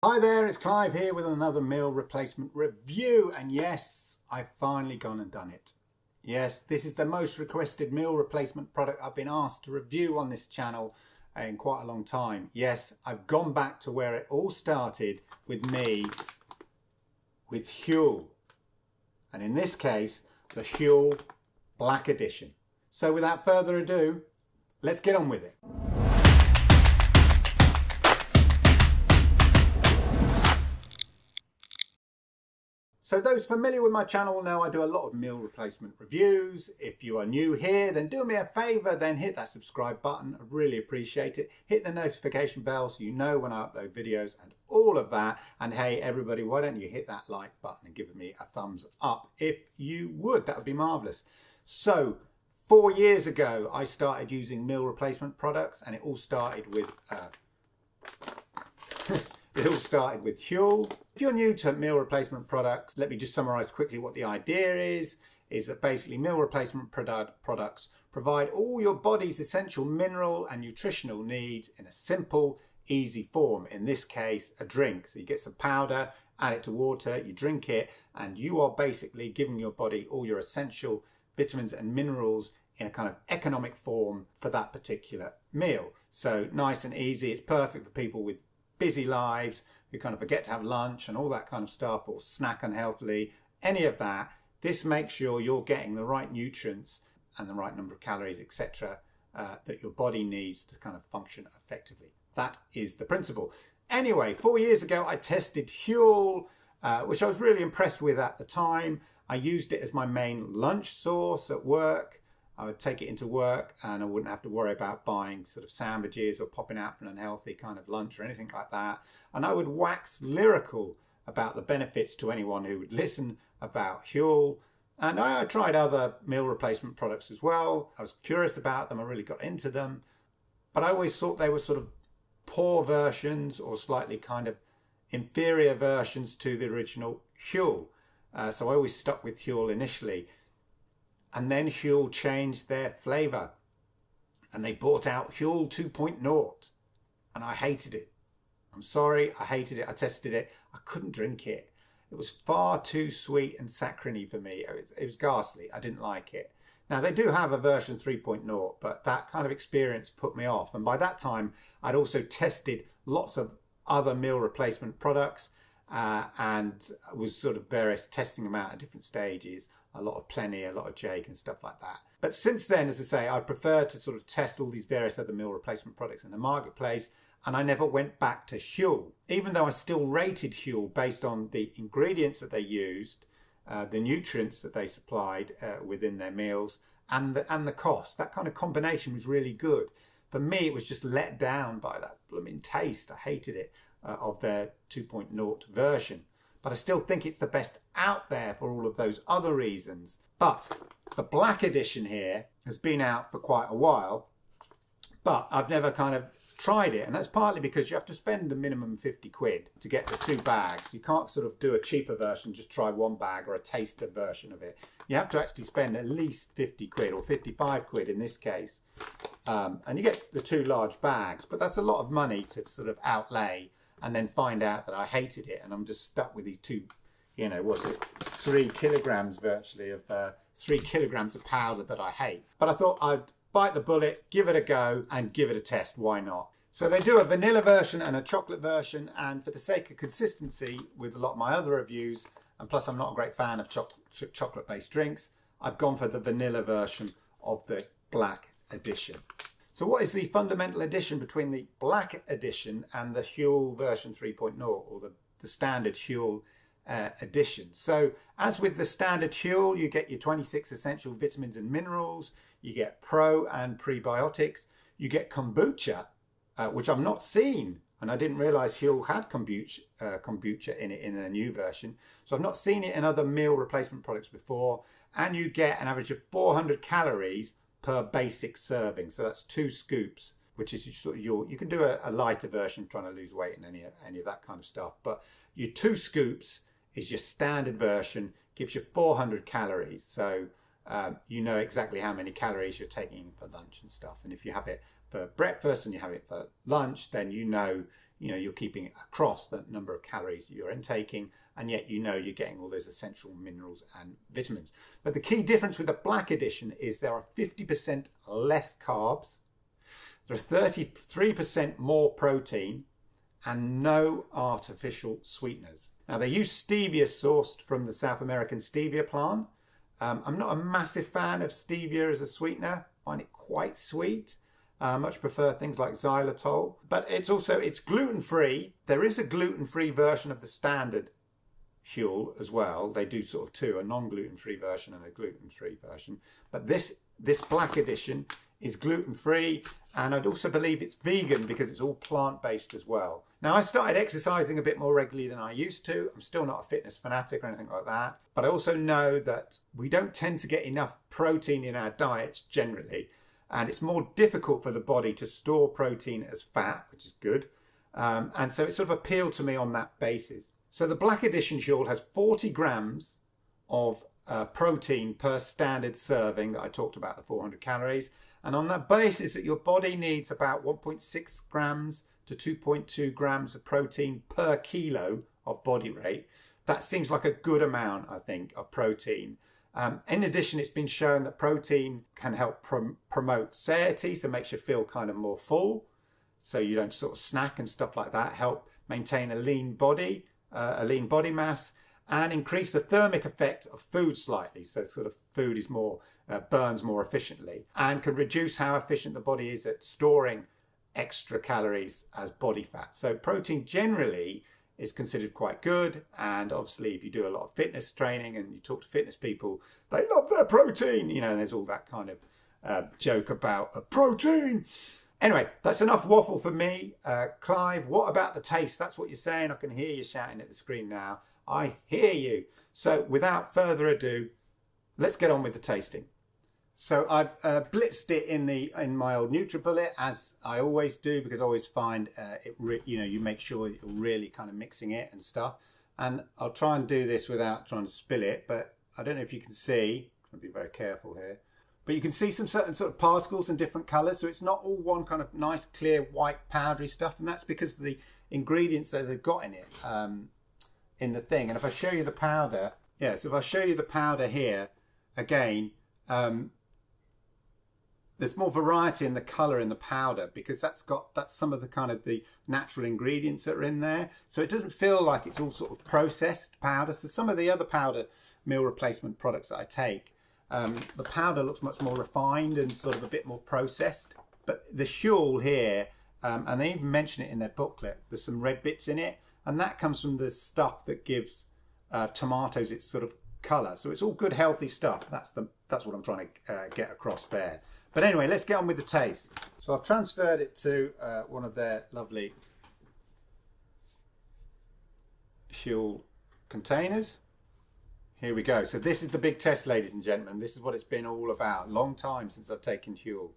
Hi there, it's Clive here with another meal replacement review, and yes, I've finally gone and done it. Yes, this is the most requested meal replacement product I've been asked to review on this channel in quite a long time. Yes, I've gone back to where it all started with me, with Huel, and in this case, the Huel Black Edition. So without further ado, let's get on with it. So those familiar with my channel will know I do a lot of meal replacement reviews. If you are new here, then do me a favor, then hit that subscribe button. I'd really appreciate it. Hit the notification bell so you know when I upload videos and all of that. And hey, everybody, why don't you hit that like button and give me a thumbs up if you would? That would be marvelous. So 4 years ago, I started using meal replacement products, and it all started with Huel. If you're new to meal replacement products, let me just summarize quickly what the idea is that basically meal replacement products provide all your body's essential mineral and nutritional needs in a simple, easy form. In this case, a drink. So you get some powder, add it to water, you drink it, and you are basically giving your body all your essential vitamins and minerals in a kind of economic form for that particular meal. So nice and easy. It's perfect for people with busy lives who kind of forget to have lunch and all that kind of stuff, or snack unhealthily, any of that. This makes sure you're getting the right nutrients and the right number of calories, etc., that your body needs to kind of function effectively. That is the principle. Anyway, 4 years ago, I tested Huel, which I was really impressed with at the time. I used it as my main lunch source at work. I would take it into work and I wouldn't have to worry about buying sort of sandwiches or popping out for an unhealthy kind of lunch or anything like that. And I would wax lyrical about the benefits to anyone who would listen about Huel. And I tried other meal replacement products as well. I was curious about them. I really got into them. But I always thought they were sort of poor versions or slightly kind of inferior versions to the original Huel. So I always stuck with Huel initially. And then Huel changed their flavour and they brought out Huel 2.0, and I hated it. I'm sorry, I hated it. I tested it. I couldn't drink it. It was far too sweet and saccharine for me. It was ghastly. I didn't like it. Now, they do have a version 3.0, but that kind of experience put me off. And by that time, I'd also tested lots of other meal replacement products and was sort of various testing them out at different stages. A lot of Plenty, a lot of Jake and stuff like that. But since then, as I say, I prefer to sort of test all these various other meal replacement products in the marketplace, and I never went back to Huel, even though I still rated Huel based on the ingredients that they used, the nutrients that they supplied within their meals, and the cost. That kind of combination was really good. For me, it was just let down by that blooming taste. I hated it of their 2.0 version. But I still think it's the best out there for all of those other reasons. But the Black Edition here has been out for quite a while, but I've never kind of tried it. And that's partly because you have to spend a minimum 50 quid to get the 2 bags. You can't sort of do a cheaper version, just try 1 bag or a taster version of it. You have to actually spend at least 50 quid or 55 quid in this case. And you get the 2 large bags, but that's a lot of money to sort of outlay and then find out that I hated it, and I'm just stuck with these 2, you know, what's it, 3 kilograms virtually of 3 kilograms of powder that I hate. But I thought I'd bite the bullet, give it a go, and give it a test. Why not? So they do a vanilla version and a chocolate version, and for the sake of consistency with a lot of my other reviews, and plus I'm not a great fan of chocolate-based drinks, I've gone for the vanilla version of the Black Edition. So what is the fundamental addition between the Black Edition and the Huel version 3.0, or the standard Huel edition? So as with the standard Huel, you get your 26 essential vitamins and minerals, you get pro and prebiotics, you get kombucha, which I've not seen, and I didn't realise Huel had kombucha in it in the new version. So I've not seen it in other meal replacement products before, and you get an average of 400 calories per basic serving. So that's 2 scoops, which is sort of you can do a lighter version trying to lose weight and any of that kind of stuff. But your 2 scoops is your standard version, gives you 400 calories. So you know exactly how many calories you're taking for lunch and stuff. And if you have it for breakfast and you have it for lunch, then you know you're keeping it across the number of calories you're intaking, and yet you're getting all those essential minerals and vitamins. But the key difference with the Black Edition is there are 50% less carbs, there's 33% more protein, and no artificial sweeteners. Now, they use stevia sourced from the South American stevia plant. I'm not a massive fan of stevia as a sweetener. I find it quite sweet. I much prefer things like xylitol. But it's gluten-free. There is a gluten-free version of the standard Huel as well. They do sort of two, a non-gluten-free version and a gluten-free version. But this Black Edition is gluten-free, and I'd also believe it's vegan because it's all plant-based as well. Now, I started exercising a bit more regularly than I used to. I'm still not a fitness fanatic or anything like that, but I also know that we don't tend to get enough protein in our diets generally, and it's more difficult for the body to store protein as fat, which is good. And so it sort of appealed to me on that basis. So the Black Edition Huel has 40 grams of protein per standard serving that I talked about, the 400 calories. And on that basis that your body needs about 1.6 grams to 2.2 grams of protein per kilo of body weight, that seems like a good amount, I think, of protein. In addition, it's been shown that protein can help promote satiety, so it makes you feel kind of more full, so you don't sort of snack and stuff like that, help maintain a lean body mass, and increase the thermic effect of food slightly, so sort of food is more burns more efficiently, and can reduce how efficient the body is at storing extra calories as body fat. So protein generally is considered quite good, and obviously if you do a lot of fitness training and you talk to fitness people, they love their protein, and there's all that kind of joke about protein. Anyway, that's enough waffle for me. Clive, what about the taste? That's what you're saying. I can hear you shouting at the screen now. I hear you. So without further ado, let's get on with the tasting. So I've blitzed it in my old NutriBullet, as I always do, because I always find you make sure you're really kind of mixing it and stuff. And I'll try and do this without trying to spill it, but I don't know if you can see. I'm trying to be very careful here. But you can see some certain sort of particles in different colours, so it's not all one kind of nice, clear, white, powdery stuff, and that's because of the ingredients that they've got in it, in the thing. And if I show you the powder, so if I show you the powder here, again, there's more variety in the colour in the powder, because that's some of the kind of the natural ingredients that are in there. So it doesn't feel like it's all sort of processed powder. So some of the other powder meal replacement products that I take, the powder looks much more refined and sort of a bit more processed. But the Huel here, and they even mention it in their booklet, there's some red bits in it, and that comes from the stuff that gives tomatoes its sort of colour. So it's all good, healthy stuff. That's what I'm trying to get across there. But anyway, let's get on with the taste. So I've transferred it to one of their lovely Huel containers. Here we go. So this is the big test, ladies and gentlemen. This is what it's been all about. Long time since I've taken Huel.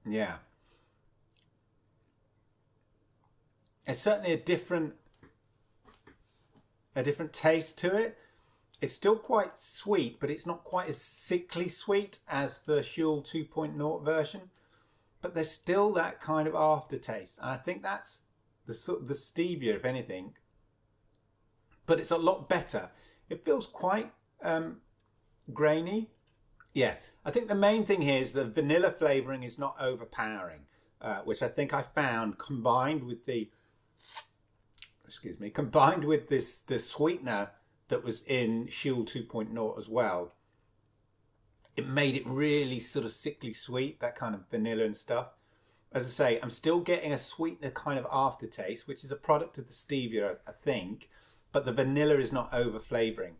Yeah. It's certainly a different taste to it. It's still quite sweet, but it's not quite as sickly sweet as the Huel 2.0 version. But there's still that kind of aftertaste, and I think that's the stevia, if anything. But it's a lot better. It feels quite grainy. Yeah, I think the main thing here is the vanilla flavouring is not overpowering, which I think I found combined with the the sweetener that was in Huel 2.0 as well. It made it really sort of sickly sweet, that kind of vanilla and stuff. As I say, I'm still getting a sweetener kind of aftertaste, which is a product of the stevia, I think, but the vanilla is not over flavouring.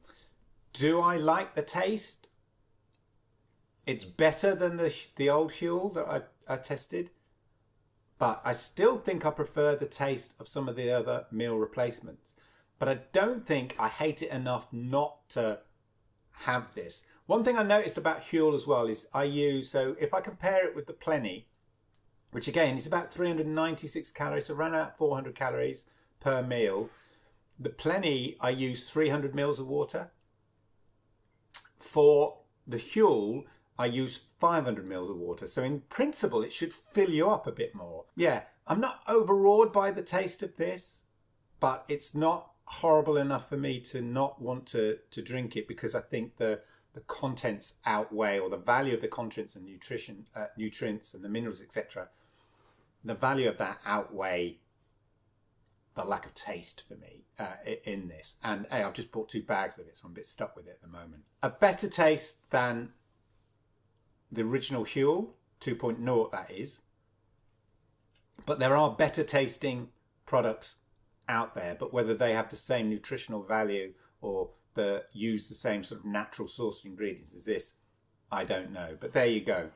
Do I like the taste? It's better than the old Huel that I tested, but I still think I prefer the taste of some of the other meal replacements. But I don't think I hate it enough not to have this. One thing I noticed about Huel as well is so if I compare it with the Plenty, which again is about 396 calories, so around about 400 calories per meal. The Plenty, I use 300 mils of water. For the Huel, I use 500 mils of water. So in principle, it should fill you up a bit more. Yeah, I'm not overawed by the taste of this, but it's not horrible enough for me to not want to drink it, because I think the contents outweigh, or the value of the contents and nutrients and the minerals, etc. The value of that outweigh the lack of taste for me in this. And hey, I've just bought 2 bags of it, so I'm a bit stuck with it at the moment. A better taste than the original Huel 2.0, that is. But there are better tasting products out there, but whether they have the same nutritional value or use the same sort of natural sourced ingredients as this, I don't know. But there you go.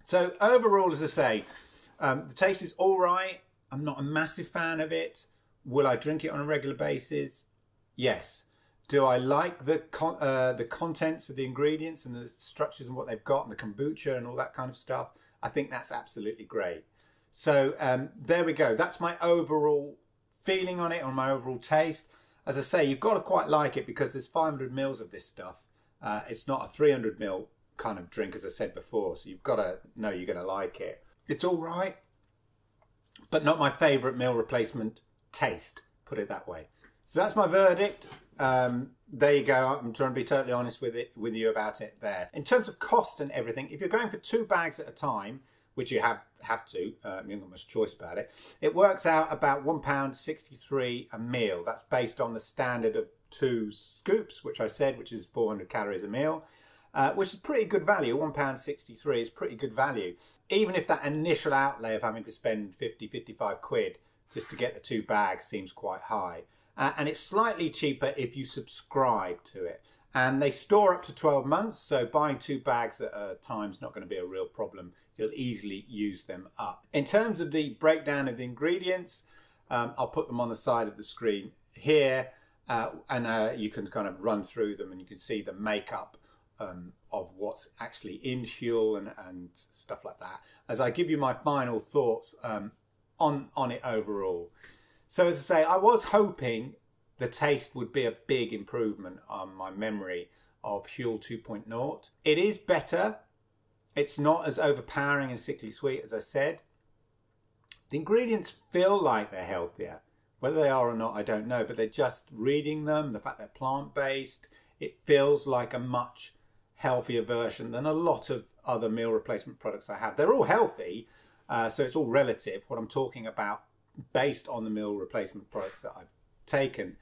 So overall, as I say, the taste is all right. I'm not a massive fan of it. Will I drink it on a regular basis? Yes. Do I like the contents of the ingredients and the structures and what they've got and the kombucha and all that kind of stuff? I think that's absolutely great. So there we go. That's my overall feeling on it, on my overall taste. As I say, you've got to quite like it because there's 500 mils of this stuff. It's not a 300 ml kind of drink, as I said before. So you've got to know you're going to like it. It's all right, but not my favourite meal replacement taste, put it that way. So that's my verdict. There you go. I'm trying to be totally honest with you about it there. In terms of cost and everything, if you're going for 2 bags at a time, which you have to, you haven't got much choice about it, it works out about £1.63 a meal. That's based on the standard of 2 scoops, which I said, which is 400 calories a meal, which is pretty good value. £1.63 is pretty good value. Even if that initial outlay of having to spend 55 quid just to get the 2 bags seems quite high. And it's slightly cheaper if you subscribe to it. And they store up to 12 months, so buying 2 bags at a time is not going to be a real problem. You'll easily use them up. In terms of the breakdown of the ingredients, I'll put them on the side of the screen here, and you can kind of run through them and you can see the makeup of what's actually in Huel and stuff like that, as I give you my final thoughts on it overall. So as I say, I was hoping the taste would be a big improvement on my memory of Huel 2.0. It is better. It's not as overpowering and sickly sweet as I said. The ingredients feel like they're healthier. Whether they are or not, I don't know, but they're just reading them, the fact they're plant-based, it feels like a much healthier version than a lot of other meal replacement products I have. They're all healthy, so it's all relative. What I'm talking about based on the meal replacement products that I've taken,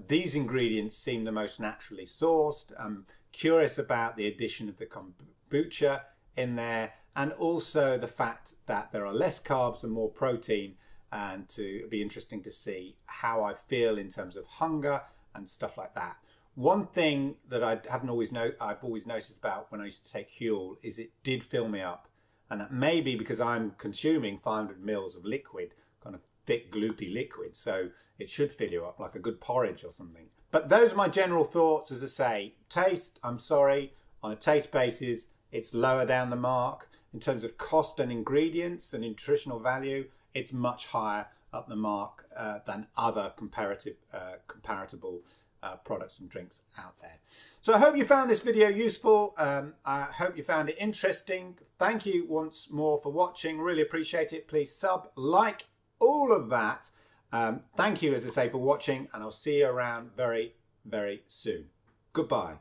these ingredients seem the most naturally sourced. I'm curious about the addition of the kombucha in there, and also the fact that there are less carbs and more protein, and to be interesting to see how I feel in terms of hunger and stuff like that. One thing that I've always noticed about when I used to take Huel is it did fill me up, and that may be because I'm consuming 500 mils of liquid, kind of thick gloopy liquid, so it should fill you up like a good porridge or something. But those are my general thoughts. As I say, taste, I'm sorry, on a taste basis it's lower down the mark. In terms of cost and ingredients and nutritional value, it's much higher up the mark than other comparable products and drinks out there. So I hope you found this video useful. I hope you found it interesting. Thank you once more for watching. Really appreciate it. Please sub, like, all of that. Thank you, as I say, for watching, and I'll see you around very, very soon. Goodbye.